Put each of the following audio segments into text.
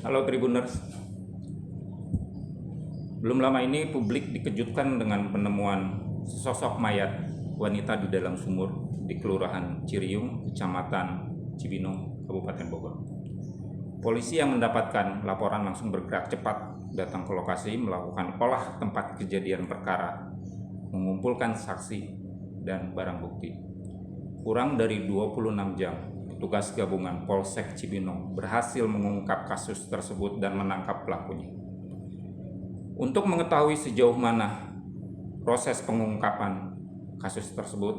Halo Tribuners, belum lama ini publik dikejutkan dengan penemuan sosok mayat wanita di dalam sumur di Kelurahan Ciriung, Kecamatan Cibinong, Kabupaten Bogor. Polisi yang mendapatkan laporan langsung bergerak cepat datang ke lokasi, melakukan olah tempat kejadian perkara, mengumpulkan saksi dan barang bukti. Kurang dari 26 jam, petugas gabungan Polsek Cibinong berhasil mengungkap kasus tersebut dan menangkap pelakunya. Untuk mengetahui sejauh mana proses pengungkapan kasus tersebut,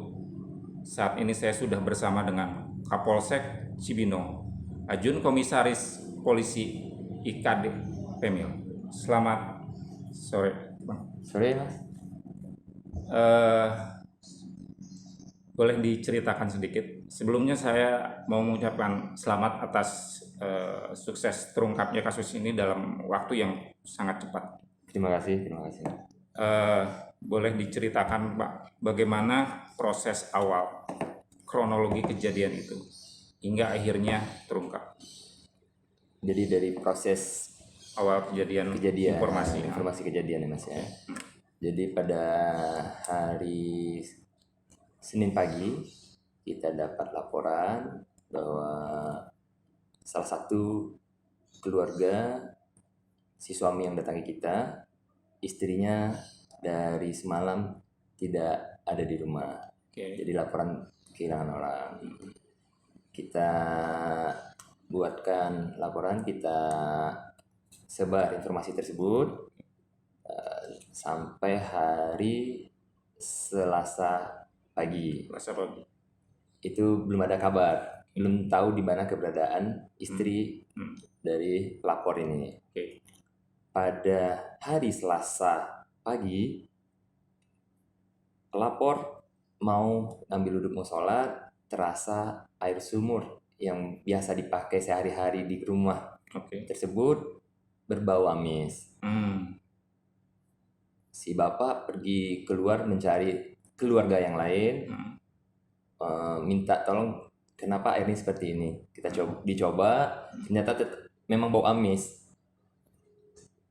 saat ini saya sudah bersama dengan Kapolsek Cibinong, Ajun Komisaris Polisi IKD Pemil. Selamat sore, Bang. Sore, Mas. Boleh diceritakan sedikit? Sebelumnya saya mau mengucapkan selamat atas sukses terungkapnya kasus ini dalam waktu yang sangat cepat. Terima kasih. Boleh diceritakan, Pak, bagaimana proses awal kronologi kejadian itu hingga akhirnya terungkap? Jadi dari proses Awal kejadian informasi kejadian ya, Mas ya. Jadi pada hari Senin pagi kita dapat laporan bahwa salah satu keluarga si suami yang datangi kita, istrinya dari semalam tidak ada di rumah. Jadi laporan kehilangan orang. Kita buatkan laporan, kita sebar informasi tersebut sampai hari Selasa pagi. Itu belum ada kabar, belum tahu di mana keberadaan istri dari pelapor ini. Pada hari Selasa pagi, pelapor mau ambil duduk mau sholat, terasa air sumur yang biasa dipakai sehari-hari di rumah tersebut berbau amis. Si bapak pergi keluar mencari keluarga yang lain, minta tolong kenapa air ini seperti ini. Kita dicoba, ternyata memang bau amis.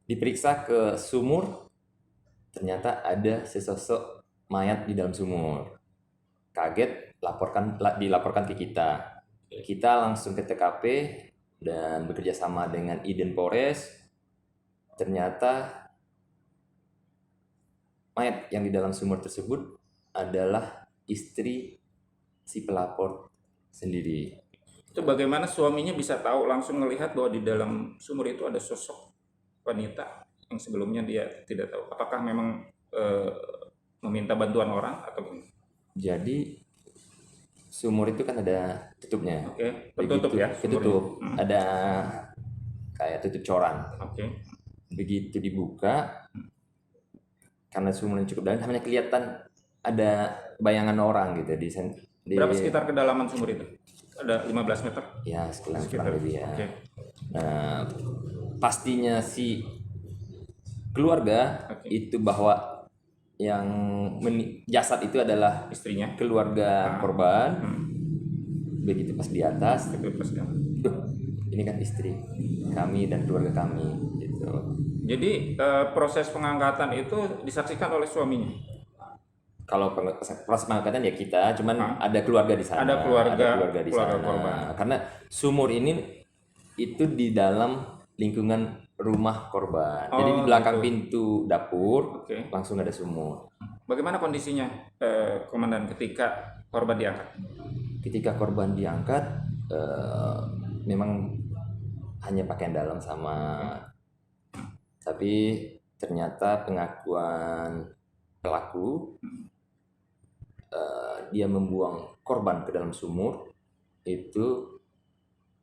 Diperiksa ke sumur, ternyata ada sesosok mayat di dalam sumur. Kaget, dilaporkan ke kita. Kita langsung ke TKP dan bekerja sama dengan Iden Polres. Ternyata mayat yang di dalam sumur tersebut adalah istri si pelapor sendiri. Itu bagaimana suaminya bisa tahu langsung melihat bahwa di dalam sumur itu ada sosok wanita yang sebelumnya dia tidak tahu? Apakah memang meminta bantuan orang atau gimana? Jadi sumur itu kan ada tutupnya. Tertutup ya? Ketutup. Ada kayak tutup coran. Begitu dibuka, karena sumurnya cukup dalam, hanya kelihatan ada bayangan orang gitu di Berapa sekitar kedalaman sumur itu? Ada 15 meter? Ya, sekitar lebih ya. Nah, pastinya si keluarga itu bahwa yang jasad itu adalah istrinya, keluarga korban. Begitu pas di atas, ini kan istri kami dan keluarga kami gitu. Jadi proses pengangkatan itu disaksikan oleh suaminya? Kalau proses pengangkatan ya kita, cuman ada keluarga di sana. Ada keluarga di sana. Korban. Karena sumur ini itu di dalam lingkungan rumah korban. Jadi di belakang pintu dapur langsung ada sumur. Bagaimana kondisinya, Komandan, ketika korban diangkat? Ketika korban diangkat, memang hanya pakaian dalam sama. Tapi ternyata pengakuan pelaku, dia membuang korban ke dalam sumur itu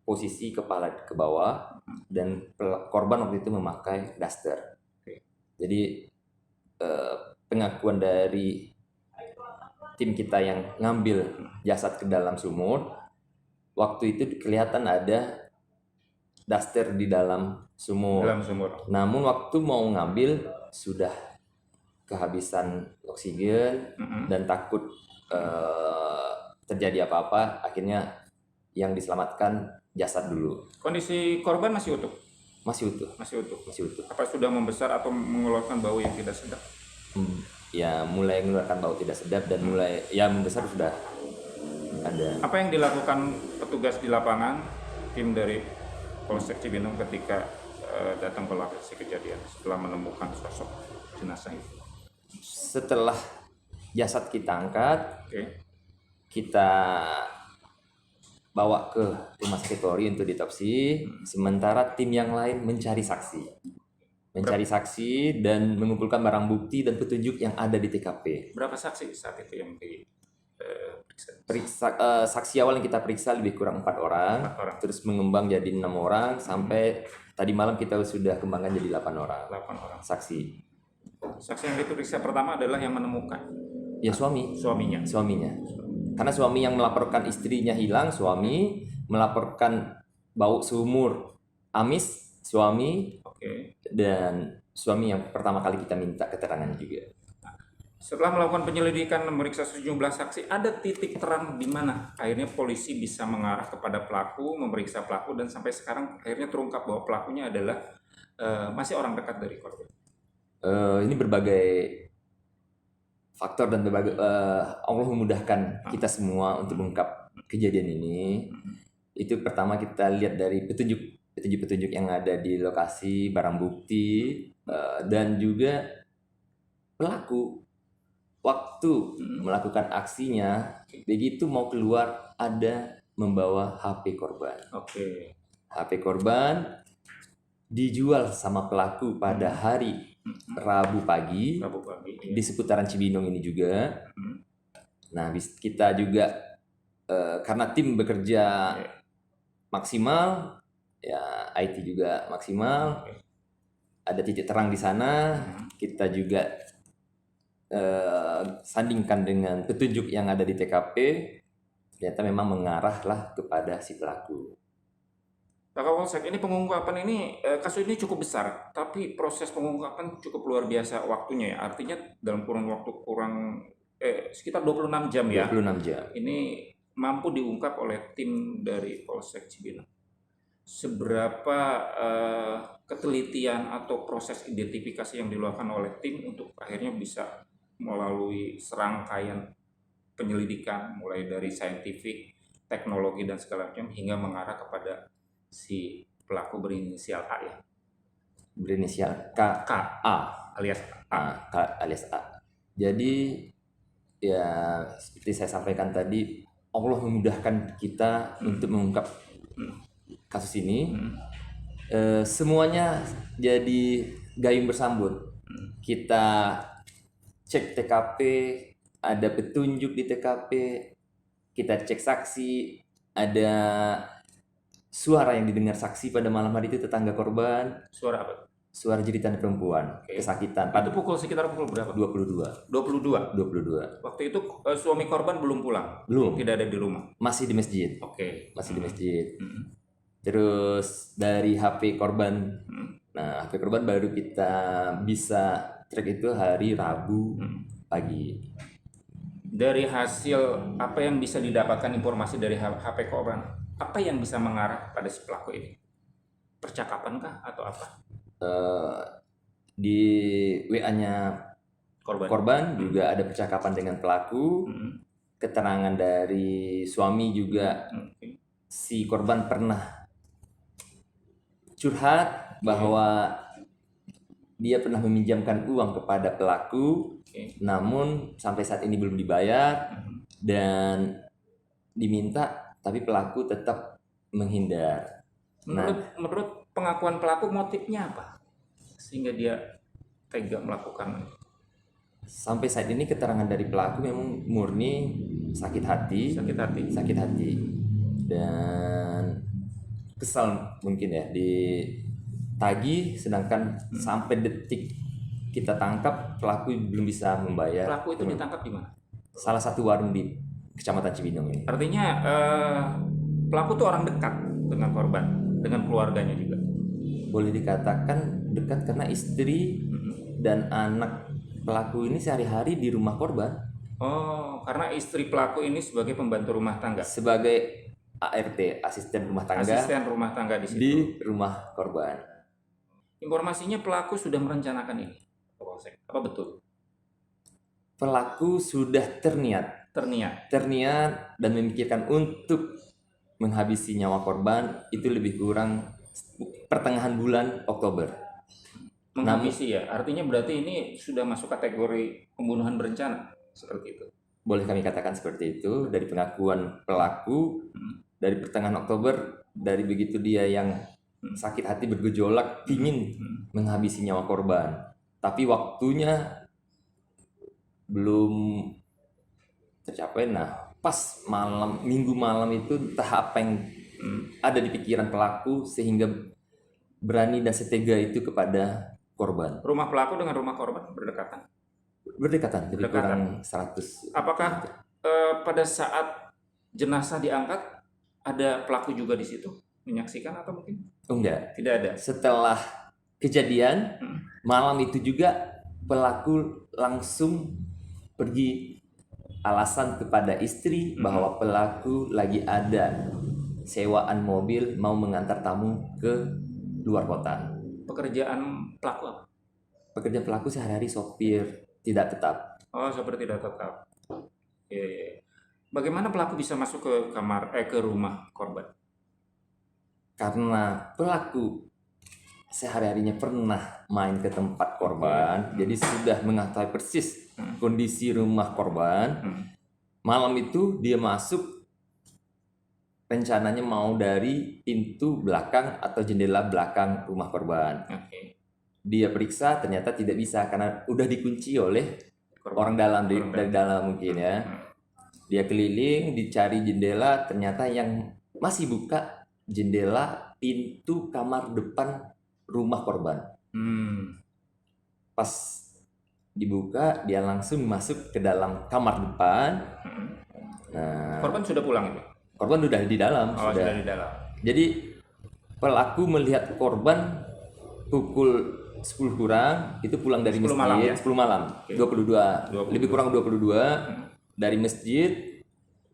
posisi kepala ke bawah dan korban waktu itu memakai daster. Jadi pengakuan dari tim kita yang ngambil jasad ke dalam sumur, waktu itu kelihatan ada daster di dalam sumur. Namun waktu mau ngambil sudah kehabisan oksigen dan takut terjadi apa-apa, akhirnya yang diselamatkan jasad dulu. Kondisi korban masih utuh? masih utuh, Masih utuh. masih utuh. Apa sudah membesar atau mengeluarkan bau yang tidak sedap? Ya mulai mengeluarkan bau tidak sedap dan mulai ya membesar sudah ada. Apa yang dilakukan petugas di lapangan, tim dari Polsek Cibinong ketika datang ke lokasi kejadian setelah menemukan sosok jenazah itu? Setelah jasad kita angkat, Oke. kita bawa ke rumah sakit Polri untuk diotopsi, sementara tim yang lain mencari saksi dan mengumpulkan barang bukti dan petunjuk yang ada di TKP. Berapa saksi saat itu yang diperiksa? Saksi awal yang kita periksa lebih kurang 4 orang, 4 orang. terus mengembang jadi 6 orang, sampai tadi malam kita sudah kembangkan jadi 8 orang 8 orang. saksi. Saksi yang diperiksa pertama adalah yang menemukan Ya suaminya. Karena suami yang melaporkan istrinya hilang, suami melaporkan bau sumur amis, suami, Oke. dan suami yang pertama kali kita minta keterangan juga. Setelah melakukan penyelidikan dan memeriksa sejumlah saksi, ada titik terang di mana akhirnya polisi bisa mengarah kepada pelaku, memeriksa pelaku, dan sampai sekarang akhirnya terungkap bahwa pelakunya adalah masih orang dekat dari korban. Ini berbagai faktor dan berbagai Allah memudahkan kita semua untuk mengungkap kejadian ini. Itu pertama kita lihat dari petunjuk yang ada di lokasi, barang bukti, dan juga pelaku waktu melakukan aksinya, begitu mau keluar ada membawa HP korban. Oke. HP korban dijual sama pelaku pada hari Rabu pagi Rabu pagi. di seputaran Cibinong ini juga. Nah, kita juga karena tim bekerja maksimal, ya IT juga maksimal, ada titik terang di sana. Kita juga sandingkan dengan petunjuk yang ada di TKP, ternyata memang mengarahlah kepada si pelaku. Pak Kapolsek, ini pengungkapan ini, kasus ini cukup besar, tapi proses pengungkapan cukup luar biasa waktunya ya. Artinya dalam kurun waktu sekitar 26 jam ya. 26 jam. Ini mampu diungkap oleh tim dari Polsek Cibinong. Seberapa ketelitian atau proses identifikasi yang dilakukan oleh tim untuk akhirnya bisa melalui serangkaian penyelidikan mulai dari saintifik, teknologi dan segala macam hingga mengarah kepada si pelaku berinisial A ya. Berinisial K alias A. alias A. Jadi ya seperti saya sampaikan tadi, Allah memudahkan kita untuk mengungkap kasus ini. Semuanya jadi gayung bersambut. Kita cek TKP, ada petunjuk di TKP, kita cek saksi, ada suara yang didengar saksi pada malam hari itu tetangga korban. Suara apa? Suara jeritan perempuan, kesakitan. Itu sekitar pukul berapa? 22. 22. Waktu itu suami korban belum pulang? Belum. Tidak ada di rumah? Masih di masjid. Oke. Masih di masjid. Terus dari HP korban, nah HP korban baru kita bisa track itu hari Rabu pagi. Dari hasil apa yang bisa didapatkan informasi dari HP korban, apa yang bisa mengarah pada si pelaku ini? Percakapan kah atau apa? Di WA-nya korban juga ada percakapan dengan pelaku. Keterangan dari suami juga, si korban pernah curhat bahwa dia pernah meminjamkan uang kepada pelaku, namun sampai saat ini belum dibayar dan diminta, tapi pelaku tetap menghindar. Menurut pengakuan pelaku, motifnya apa sehingga dia tega melakukan? Sampai saat ini keterangan dari pelaku memang murni sakit hati dan kesal mungkin ya, ditagih, sedangkan sampai detik kita tangkap pelaku belum bisa membayar. Pelaku itu ditangkap di mana? Salah satu warung di Kecamatan Cibinong ini. Artinya pelaku itu orang dekat dengan korban, dengan keluarganya juga. Boleh dikatakan dekat karena istri dan anak pelaku ini sehari-hari di rumah korban. Oh, karena istri pelaku ini sebagai pembantu rumah tangga. Sebagai ART, asisten rumah tangga. Asisten rumah tangga di situ. Di rumah korban. Informasinya pelaku sudah merencanakan ini, Polsek. Apa betul? Pelaku sudah terniat dan memikirkan untuk menghabisi nyawa korban itu lebih kurang pertengahan bulan Oktober. Menghabisi ya, artinya berarti ini sudah masuk kategori pembunuhan berencana, seperti itu. Boleh kami katakan seperti itu dari pengakuan pelaku dari pertengahan Oktober, dari begitu dia yang sakit hati bergejolak ingin menghabisi nyawa korban, tapi waktunya belum tercapai. Nah, pas minggu malam itu entah apa yang ada di pikiran pelaku sehingga berani dan setega itu kepada korban. Rumah pelaku dengan rumah korban berdekatan, Jadi kurang 100. Apakah pada saat jenazah diangkat ada pelaku juga di situ menyaksikan atau mungkin? Enggak. Tidak ada. Setelah kejadian malam itu juga pelaku langsung pergi, alasan kepada istri bahwa pelaku lagi ada sewaan mobil mau mengantar tamu ke luar kota. Pekerjaan pelaku apa? Pekerjaan pelaku sehari-hari sopir tidak tetap. Oh, sopir tidak tetap. Bagaimana pelaku bisa masuk ke ke rumah korban? Karena pelaku sehari-harinya pernah main ke tempat korban, jadi sudah mengetahui persis kondisi rumah korban. Malam itu dia masuk, rencananya mau dari pintu belakang atau jendela belakang rumah korban. Dia periksa, ternyata tidak bisa karena udah dikunci oleh orang dalam, dari dalam mungkin ya. Dia keliling, dicari jendela, ternyata yang masih buka jendela pintu kamar depan rumah korban. Pas dibuka, dia langsung masuk ke dalam kamar depan. Nah, korban sudah pulang itu? Korban sudah di dalam. Sudah di dalam. Jadi pelaku melihat korban pukul 10 kurang, itu pulang dari 10 masjid malam, ya? 10 malam, 22, lebih kurang 22, dari masjid,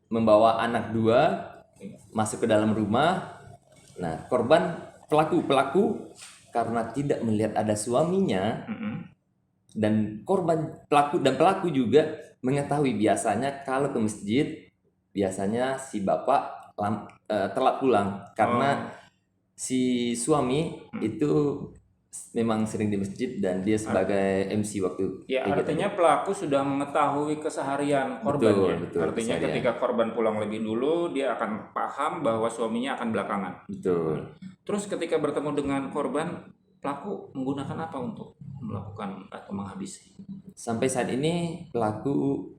membawa anak 2, masuk ke dalam rumah. Nah, pelaku karena tidak melihat ada suaminya, dan pelaku juga mengetahui biasanya kalau ke masjid, biasanya si bapak telat pulang, karena si suami itu memang sering di masjid dan dia sebagai MC waktu. Ya, artinya pelaku sudah mengetahui keseharian korbannya. Betul, artinya keseharian. Ketika korban pulang lebih dulu, dia akan paham bahwa suaminya akan belakangan. Betul. Terus ketika bertemu dengan korban, pelaku menggunakan apa untuk melakukan atau menghabisi? Sampai saat ini pelaku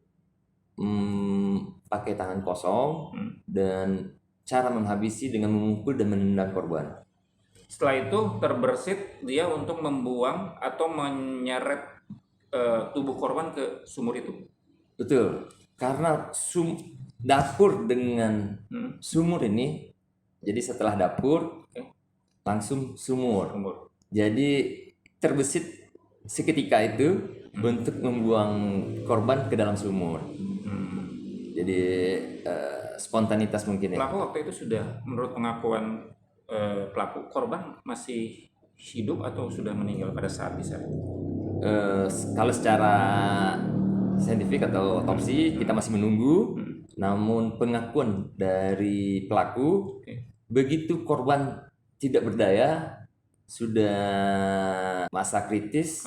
pakai tangan kosong dan cara menghabisi dengan memukul dan menendang korban. Setelah itu terbersit dia untuk membuang atau menyeret tubuh korban ke sumur itu. Betul, karena dapur dengan sumur ini, jadi setelah dapur langsung sumur. Jadi terbesit seketika itu untuk membuang korban ke dalam sumur. Jadi spontanitas mungkin ya. Pelaku waktu itu sudah, menurut pengakuan pelaku, korban masih hidup atau sudah meninggal pada saat di sana? Kalau secara saintifik atau otopsi kita masih menunggu, namun pengakuan dari pelaku, begitu korban tidak berdaya, sudah masa kritis,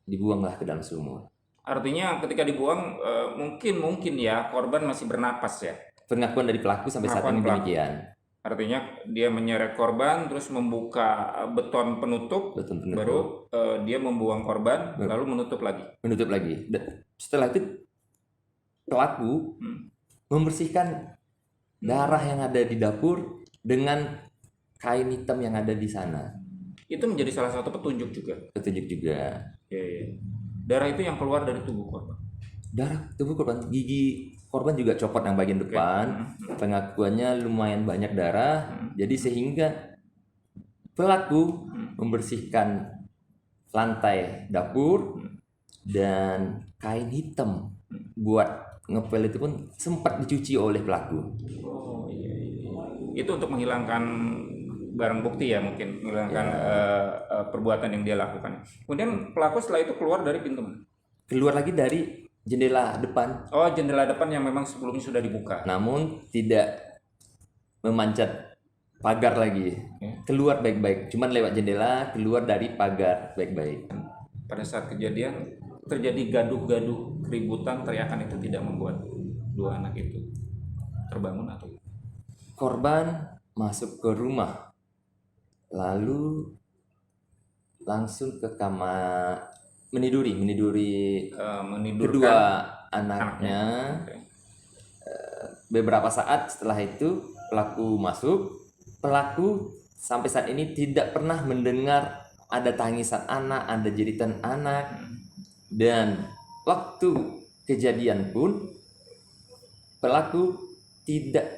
dibuanglah ke dalam sumur. Artinya ketika dibuang mungkin ya korban masih bernapas ya? Pengakuan dari pelaku sampai saat ini demikian. Artinya dia menyeret korban, terus membuka beton penutup. Baru dia membuang korban, lalu menutup lagi. Setelah itu pelaku membersihkan darah yang ada di dapur dengan kain hitam yang ada di sana. Itu menjadi salah satu petunjuk juga. Darah itu yang keluar dari tubuh korban. Darah tubuh korban, gigi korban juga copot yang bagian depan. Pengakuannya lumayan banyak darah. Jadi sehingga pelaku membersihkan lantai dapur dan kain hitam buat ngepel itu pun sempat dicuci oleh pelaku. Itu untuk menghilangkan barang bukti ya, mungkin menghilangkan perbuatan yang dia lakukan. Kemudian pelaku setelah itu keluar dari pintu mana? Keluar lagi dari jendela depan, Oh, jendela depan yang memang sebelumnya sudah dibuka. namun tidak memanjat pagar lagi. Oke. Keluar baik-baik, cuman lewat jendela, keluar dari pagar baik-baik. Pada saat kejadian terjadi gaduh-gaduh, keributan, teriakan itu tidak membuat dua anak itu terbangun atau Korban masuk ke rumah, lalu langsung ke kamar meniduri menidurkan kedua anaknya. Oke. Beberapa saat setelah itu pelaku masuk. Pelaku sampai saat ini tidak pernah mendengar ada tangisan anak, ada jeritan anak, dan waktu kejadian pun pelaku tidak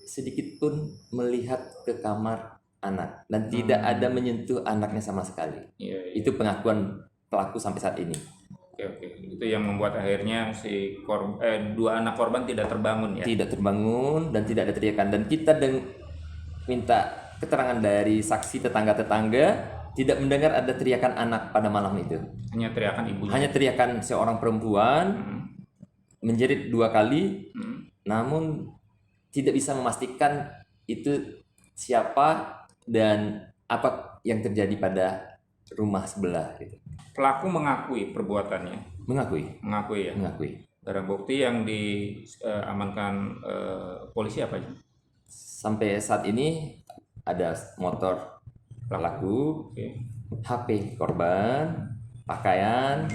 sedikit pun melihat ke kamar anak dan tidak ada menyentuh anaknya sama sekali. Iya, iya. Itu pengakuan pelaku sampai saat ini. Oke. Itu yang membuat akhirnya dua anak korban tidak terbangun ya. Tidak terbangun dan tidak ada teriakan, dan kita minta keterangan dari saksi tetangga-tetangga, tidak mendengar ada teriakan anak pada malam itu. Hanya teriakan ibunya. Hanya teriakan seorang perempuan menjerit 2 kali, namun tidak bisa memastikan itu siapa dan apa yang terjadi pada rumah sebelah gitu. Pelaku mengakui perbuatannya. Mengakui. Ya. Barang bukti yang diamankan polisi apa aja? Sampai saat ini ada motor pelaku, Oke. HP korban, pakaian,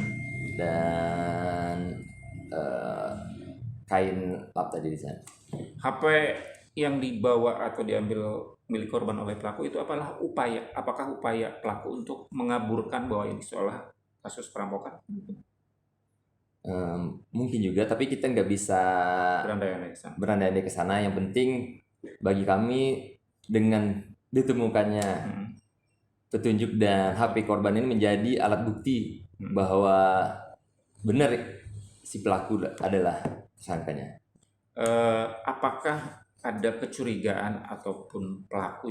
dan kain lap tadi di sana. HP yang dibawa atau diambil milik korban oleh pelaku itu apakah upaya pelaku untuk mengaburkan bahwa ini seolah kasus perampokan? Mungkin juga, tapi kita nggak bisa berandai-andai ke sana. Yang penting bagi kami dengan ditemukannya petunjuk dan HP korban ini menjadi alat bukti bahwa benar si pelaku adalah tersangkanya. Apakah ada kecurigaan ataupun pelaku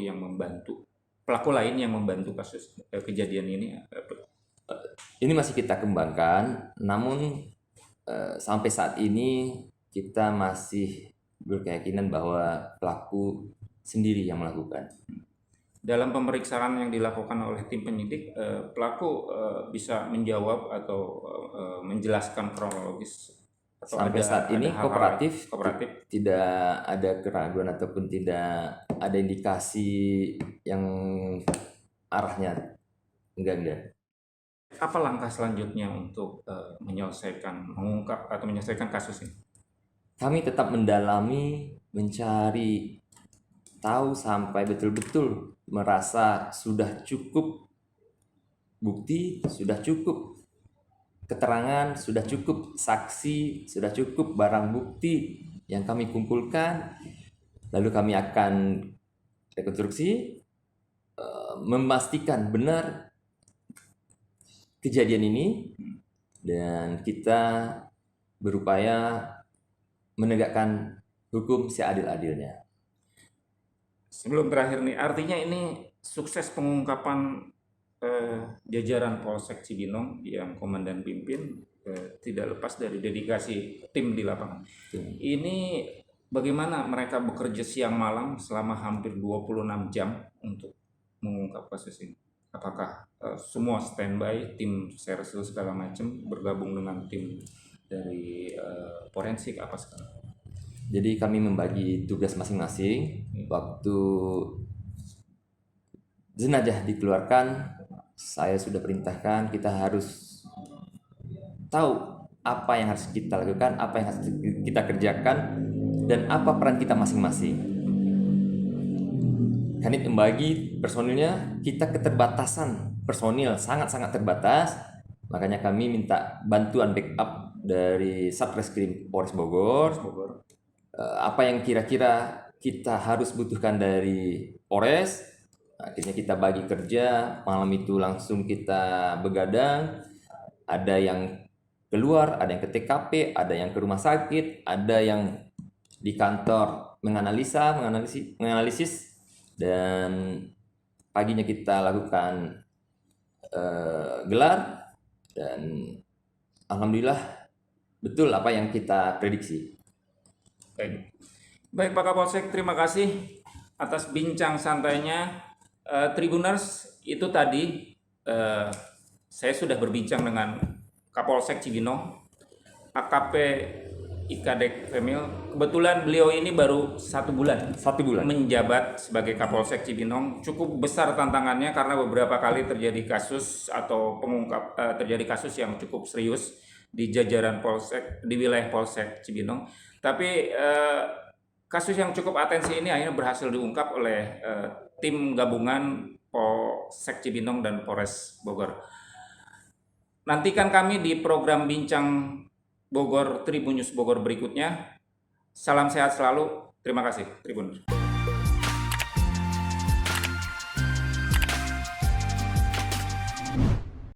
lain yang membantu kasus kejadian ini? Ini masih kita kembangkan, namun sampai saat ini kita masih berkeyakinan bahwa pelaku sendiri yang melakukan. Dalam pemeriksaan yang dilakukan oleh tim penyidik, pelaku bisa menjawab atau menjelaskan kronologis. Atau sampai saat ini kooperatif, tidak ada keraguan ataupun tidak ada indikasi yang arahnya enggak. Apa langkah selanjutnya untuk mengungkap atau menyelesaikan kasus ini? Kami tetap mendalami, mencari tahu sampai betul-betul merasa sudah cukup bukti, sudah cukup keterangan, sudah cukup saksi, sudah cukup barang bukti yang kami kumpulkan. Lalu kami akan rekonstruksi, memastikan benar kejadian ini, dan kita berupaya menegakkan hukum seadil-adilnya. Sebelum terakhir nih, artinya ini sukses pengungkapan jajaran Polsek Cibinong yang komandan pimpin tidak lepas dari dedikasi tim di lapangan. Ini bagaimana mereka bekerja siang malam selama hampir 26 jam untuk mengungkap kasus ini? Apakah semua standby, tim sersul segala macam bergabung dengan tim dari forensik apa sekarang? Jadi kami membagi tugas masing-masing. Waktu jenazah dikeluarkan, saya sudah perintahkan kita harus tahu apa yang harus kita lakukan, apa yang harus kita kerjakan, dan apa peran kita masing-masing. Kanit membagi personilnya, kita keterbatasan personil sangat-sangat terbatas, makanya kami minta bantuan backup dari Satreskrim Polres Bogor. Apa yang kira-kira kita harus butuhkan dari Polres, akhirnya kita bagi kerja. Malam itu langsung kita begadang, ada yang keluar, ada yang ke TKP, ada yang ke rumah sakit, ada yang di kantor menganalisis, dan paginya kita lakukan gelar, dan alhamdulillah betul apa yang kita prediksi. Baik. Baik Pak Kapolsek, terima kasih atas bincang santainya. Tribuners, itu tadi saya sudah berbincang dengan Kapolsek Cibinong, AKP Ikadek Femil. Kebetulan beliau ini baru 1 bulan 1 bulan. menjabat sebagai Kapolsek Cibinong. Cukup besar tantangannya karena beberapa kali terjadi kasus atau terjadi kasus yang cukup serius di jajaran Polsek, di wilayah Polsek Cibinong. Tapi kasus yang cukup atensi ini akhirnya berhasil diungkap oleh tim gabungan Polsek Cibinong dan Polres Bogor. Nantikan kami di program Bincang Bogor Tribun News Bogor berikutnya. Salam sehat selalu. Terima kasih, Tribun.